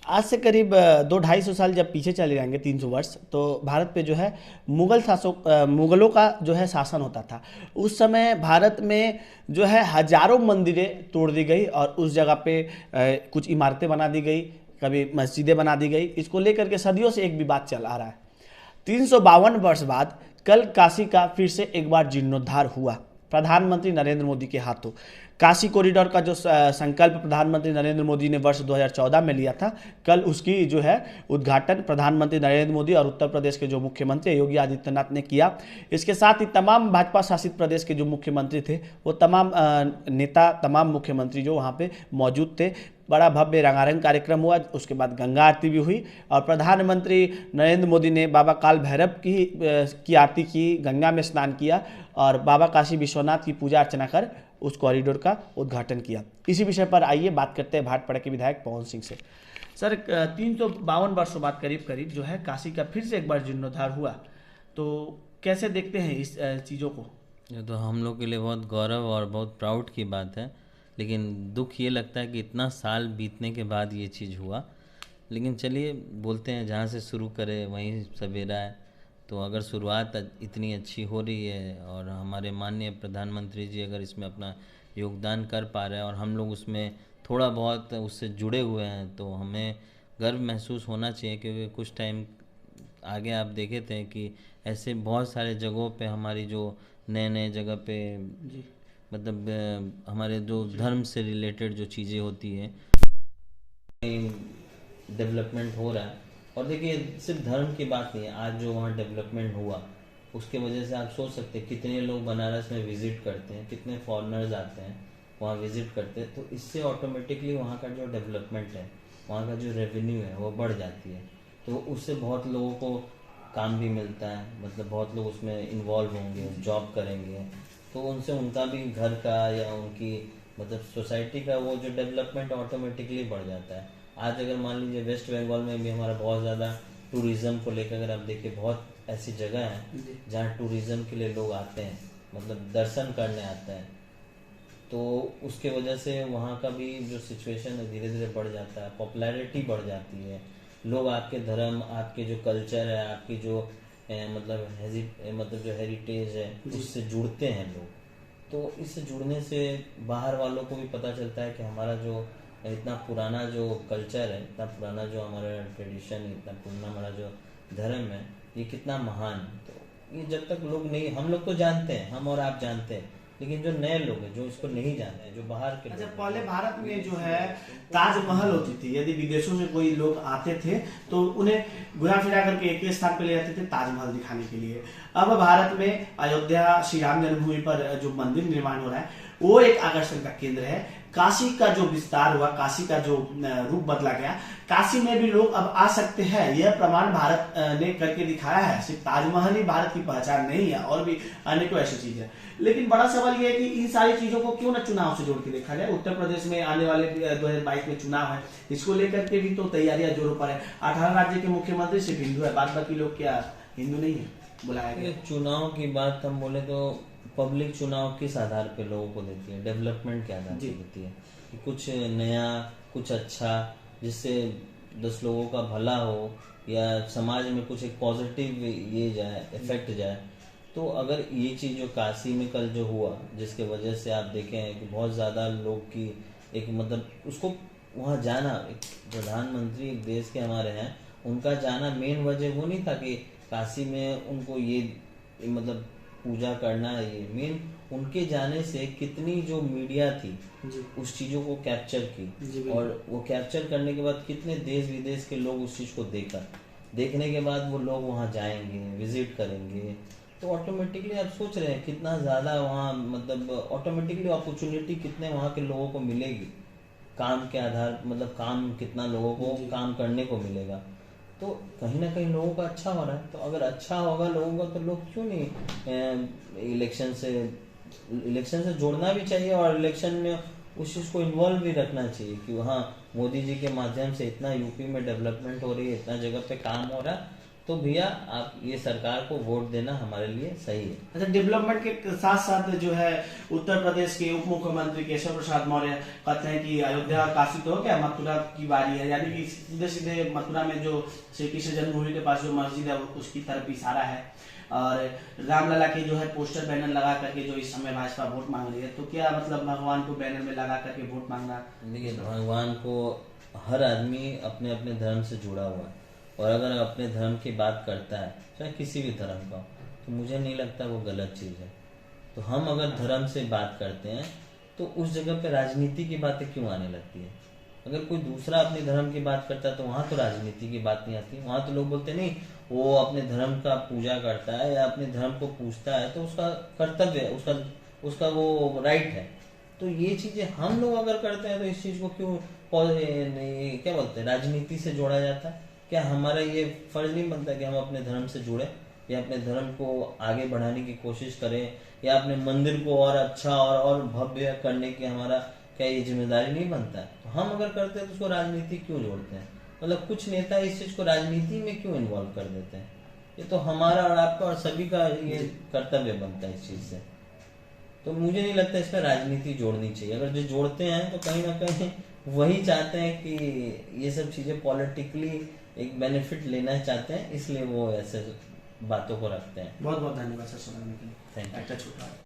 आज से करीब 200-250 साल जब पीछे चले जाएंगे, 300 वर्ष, तो भारत पे जो है मुगलों का जो है शासन होता था। उस समय भारत में जो है हजारों मंदिरें तोड़ दी गई और उस जगह पे कुछ इमारतें बना दी गई, कभी मस्जिदें बना दी गई। इसको लेकर के सदियों से एक विवाद चल आ रहा है। 352 वर्ष बाद कल काशी का फिर से एक बार जीर्णोद्धार हुआ, प्रधानमंत्री नरेंद्र मोदी के हाथों। काशी कॉरिडोर का जो संकल्प प्रधानमंत्री नरेंद्र मोदी ने वर्ष 2014 में लिया था, कल उसकी जो है उद्घाटन प्रधानमंत्री नरेंद्र मोदी और उत्तर प्रदेश के जो मुख्यमंत्री योगी आदित्यनाथ ने किया। इसके साथ ही तमाम भाजपा शासित प्रदेश के जो मुख्यमंत्री थे, वो तमाम नेता, तमाम मुख्यमंत्री जो वहाँ पे मौजूद थे। बड़ा भव्य रंगारंग कार्यक्रम हुआ। उसके बाद गंगा आरती भी हुई और प्रधानमंत्री नरेंद्र मोदी ने बाबा काल भैरव की आरती की, गंगा में स्नान किया और बाबा काशी विश्वनाथ की पूजा अर्चना कर उस कॉरिडोर का उद्घाटन किया। इसी विषय पर आइए बात करते हैं भाटपाड़ा के विधायक पवन सिंह से। सर, 352 वर्षों बाद करीब करीब जो है काशी का फिर से एक बार जीर्णोद्धार हुआ, तो कैसे देखते हैं इस चीज़ों को? ये तो हम लोग के लिए बहुत गौरव और बहुत प्राउड की बात है, लेकिन दुख ये लगता है कि इतना साल बीतने के बाद ये चीज़ हुआ। लेकिन चलिए, बोलते हैं जहाँ से शुरू करें वहीं सवेरा है। तो अगर शुरुआत इतनी अच्छी हो रही है और हमारे माननीय प्रधानमंत्री जी अगर इसमें अपना योगदान कर पा रहे हैं और हम लोग उसमें थोड़ा बहुत उससे जुड़े हुए हैं, तो हमें गर्व महसूस होना चाहिए। क्योंकि कुछ टाइम आगे आप देखे थे कि ऐसे बहुत सारे जगहों पे हमारी जो नए नए जगह पे जी। मतलब हमारे जो धर्म से रिलेटेड जो चीज़ें होती हैं, डेवलपमेंट हो रहा है। और देखिए, सिर्फ धर्म की बात नहीं है, आज जो वहाँ डेवलपमेंट हुआ उसके वजह से आप सोच सकते हैं कितने लोग बनारस में विज़िट करते हैं, कितने फॉरेनर्स आते हैं वहाँ विज़िट करते हैं। तो इससे ऑटोमेटिकली वहाँ का जो डेवलपमेंट है, वहाँ का जो रेवेन्यू है वो बढ़ जाती है। तो उससे बहुत लोगों को काम भी मिलता है, मतलब बहुत लोग उसमें इन्वॉल्व होंगे, जॉब करेंगे। तो उनसे उनका भी घर का या उनकी मतलब सोसाइटी का वो जो डेवलपमेंट ऑटोमेटिकली बढ़ जाता है। आज अगर मान लीजिए वेस्ट बंगाल में भी हमारा बहुत ज़्यादा टूरिज़्म को लेकर अगर आप देखिए, बहुत ऐसी जगह हैं जहाँ टूरिज़्म के लिए लोग आते हैं, मतलब दर्शन करने आते हैं। तो उसके वजह से वहाँ का भी जो सिचुएशन है धीरे धीरे बढ़ जाता है, पॉपुलैरिटी बढ़ जाती है। लोग आपके धर्म, आपके जो कल्चर है, आपकी जो मतलब जो हेरिटेज है, उससे जुड़ते हैं लोग। तो इससे जुड़ने से बाहर वालों को भी पता चलता है कि हमारा जो इतना पुराना जो कल्चर है, इतना पुराना जो हमारा ट्रेडिशन, इतना पुराना हमारा जो धर्म है, ये कितना महान है। तो ये जब तक लोग नहीं, हम लोग तो जानते हैं, हम और आप जानते हैं, लेकिन जो नए लोग हैं जो इसको नहीं जानते हैं, जो बाहर के अच्छा, लोग हैं, पहले भारत में जो है ताजमहल होती थी। यदि विदेशों से कोई लोग आते थे तो उन्हें घुरा फिरा करके एक ही स्थान पे ले जाते थे ताजमहल दिखाने के लिए। अब भारत में अयोध्या श्री राम जन्मभूमि पर जो मंदिर निर्माण हो रहा है, वो एक आकर्षण का केंद्र है। काशी का जो विस्तार हुआ, काशी का जो रूप बदला गया, काशी में भी लोग अब आ सकते हैं। यह प्रमाण भारत ने करके दिखाया है। सिर्फ ताजमहल ही भारत की पहचान नहीं है, और भी अनेकों ऐसी चीजें हैं। लेकिन बड़ा सवाल यह है कि इन सारी चीजों को क्यों ना चुनाव से जोड़ के देखा जाए। उत्तर प्रदेश में आने वाले 2022 में चुनाव है, इसको लेकर के भी तो तैयारियां जोरों पर है। 18 राज्य के मुख्यमंत्री सिर्फ हिंदू है, बाद बाकी लोग क्या हिंदू नहीं है बुलाया गया? चुनाव की बात हम बोले तो पब्लिक चुनाव किस आधार पे लोगों को देती है, डेवलपमेंट के आधार पे देती है कि कुछ नया, कुछ अच्छा, जिससे 10 लोगों का भला हो या समाज में कुछ एक पॉजिटिव ये जाए, इफेक्ट जाए। तो अगर ये चीज़ जो काशी में कल जो हुआ, जिसके वजह से आप देखें कि बहुत ज़्यादा लोग की एक मतलब उसको वहाँ जाना, एक प्रधानमंत्री एक देश के हमारे हैं, उनका जाना मेन वजह वो नहीं था कि काशी में उनको ये मतलब पूजा करना है। ये मेन उनके जाने से कितनी जो मीडिया थी उस चीज़ों को कैप्चर की, और वो कैप्चर करने के बाद कितने देश विदेश के लोग उस चीज़ को देखने के बाद वो लोग वहाँ जाएंगे, विजिट करेंगे। तो ऑटोमेटिकली आप सोच रहे हैं कितना ज़्यादा वहाँ मतलब ऑटोमेटिकली अपॉर्चुनिटी कितने वहाँ के लोगों को मिलेगी, काम के आधार मतलब काम कितना लोगों को काम करने को मिलेगा। तो कहीं ना कहीं लोगों का अच्छा हो रहा है। तो अगर अच्छा होगा लोगों का तो लोग क्यों नहीं इलेक्शन से जोड़ना भी चाहिए, और इलेक्शन में उस चीज़ को इन्वॉल्व भी रखना चाहिए कि हाँ, मोदी जी के माध्यम से इतना यूपी में डेवलपमेंट हो रही है, इतना जगह पे काम हो रहा है, तो भैया आप ये सरकार को वोट देना हमारे लिए सही है। अच्छा, डेवलपमेंट के साथ साथ जो है उत्तर प्रदेश के उप मुख्यमंत्री केशव प्रसाद मौर्य कहते हैं कि अयोध्या और काशी तो हो गया, मथुरा की बारी है, यानी कि सीधे सीधे मथुरा में जो श्री कृष्ण जन्मभूमि के पास जो मस्जिद है उसकी तरफ इशारा है। और रामलला के जो है पोस्टर बैनर लगा करके जो इस समय भाजपा वोट मांग रही है, तो क्या मतलब भगवान को बैनर में लगा करके वोट मांगना? देखिए, भगवान को हर आदमी अपने अपने धर्म से जुड़ा हुआ है, और अगर अपने धर्म की बात करता है चाहे किसी भी धर्म का, तो मुझे नहीं लगता वो गलत चीज़ है। तो हम अगर धर्म से बात करते हैं तो उस जगह पे राजनीति की बातें क्यों आने लगती है? अगर कोई दूसरा अपने धर्म की बात करता है तो वहाँ तो राजनीति की बात नहीं आती। वहाँ तो लोग बोलते नहीं, वो अपने धर्म का पूजा करता है या अपने धर्म को पूछता है तो उसका कर्तव्य है, उसका वो राइट है। तो ये चीज़ें हम लोग अगर करते हैं तो इस चीज़ को क्यों क्या बोलते हैं, राजनीति से जोड़ा जाता है? क्या हमारा ये फर्ज नहीं बनता कि हम अपने धर्म से जुड़े या अपने धर्म को आगे बढ़ाने की कोशिश करें या अपने मंदिर को और अच्छा और भव्य करने की हमारा क्या ये जिम्मेदारी नहीं बनता है? तो हम अगर करते हैं तो उसको राजनीति क्यों जोड़ते हैं? मतलब कुछ नेता इस चीज को राजनीति में क्यों इन्वॉल्व कर देते हैं? ये तो हमारा और आपका और सभी का ये कर्तव्य बनता है इस चीज से। तो मुझे नहीं लगता इसमें राजनीति जोड़नी चाहिए। अगर जो जोड़ते हैं तो कहीं ना कहीं वही चाहते हैं कि ये सब चीजें पॉलिटिकली एक बेनिफिट लेना चाहते हैं, इसलिए वो ऐसे बातों को रखते हैं। बहुत बहुत धन्यवाद सर सुनने के लिए। Thank you. अच्छा, छोटा